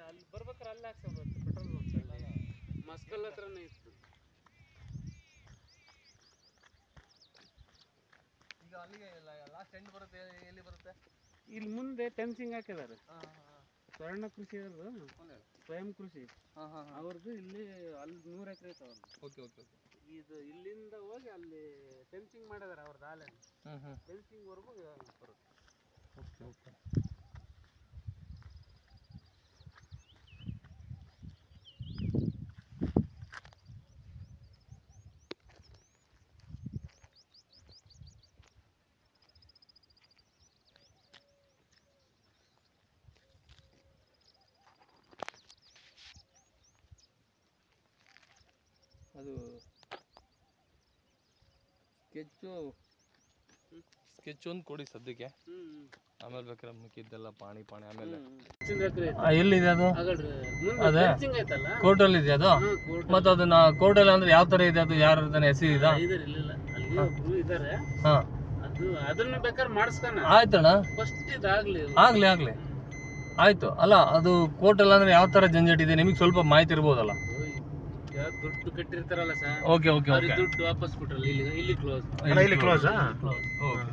ಅಲ್ಲಿ ಬರ್ಬೇಕಾರೆ ಅಲ್ಲಿ ಹಾಕ್ಸೋದು ಪೆಟ್ರೋಲ್ ಬಂಕ್ ಮಸ್ಕಲ್ ಹತ್ರನೇ ಇತ್ತು. ಈಗ ಅಲ್ಲಿಗೆ ಲಾಸ್ಟ್ ಎಂಡ್ ಬರುತ್ತೆ, ಎಲ್ಲಿ ಬರುತ್ತೆ? ಇಲ್ಲಿ ಮುಂದೆ ಫೆನ್ಸಿಂಗ್ ಹಾಕಿದ್ದಾರೆ. ಸ್ವರ್ಣ ಕೃಷಿ ಸ್ವಯಂ ಕೃಷಿ ಅವ್ರದ್ದು ಇಲ್ಲಿ ಅಲ್ಲಿ 100 ಎಕರೆ ಐತೆ ಅವ್ರದ್ದು. Okay okay okay. ಇದು ಇಲ್ಲಿಂದ ಹೋಗಿ ಅಲ್ಲಿ ಫೆನ್ಸಿಂಗ್ ಮಾಡಿದಾರೆ ಅವ್ರದ್ದು ಹಾಲಲ್ಲಿ. ಫೆನ್ಸಿಂಗ್ ವರೆಗೂ ಬರುತ್ತೆ. Okay okay. ಅದು ಸ್ಕೆಚ್ ಒಂದು ಕೊಡಿ ಸದ್ಯಕ್ಕೆ, ಆಮೇಲೆ ಬೇಕಾದ್ರೆ ಮಿಕ್ಕಿದ್ದೆಲ್ಲ ಪಾಣಿ ಆಮೇಲೆ. ಎಲ್ಲಿದೆ ಅದು? ಅದೇ ಕೋರ್ಟಲ್ಲಿ ಇದೆ ಅದು. ಮತ್ತೆ ಅದನ್ನ ಕೋರ್ಟಲ್ಲಿ ಅಂದ್ರೆ ಯಾವ ತರ ಇದೆ ಅದು? ಯಾರ ಹೆಸರು ಇದೆ? ಆಯ್ತಣ್ಣ, ಆಗ್ಲಿ ಆಗ್ಲಿ ಆಯ್ತು. ಅಲ್ಲ ಅದು ಕೋರ್ಟಲ್ಲಿ ಅಂದ್ರೆ ಯಾವ ತರ ಜಂಜಟ್ ಇದೆ ನಿಮಗೆ ಸ್ವಲ್ಪ ಮಾಹಿತಿ ಇರ್ಬೋದಲ್ಲ? ದುಡ್ಡು ಕಟ್ಟಿರ್ತಾರಲ್ಲ ಸರ್. Okay okay okay. ದುಡ್ಡು ವಾಪಸ್ ಕೊಟ್ರಲ್ಲ, ಇಲ್ಲಿ ಕ್ಲೋಸ್. ಇಲ್ಲಿ ಕ್ಲೋಸ್. ಓಕೆ.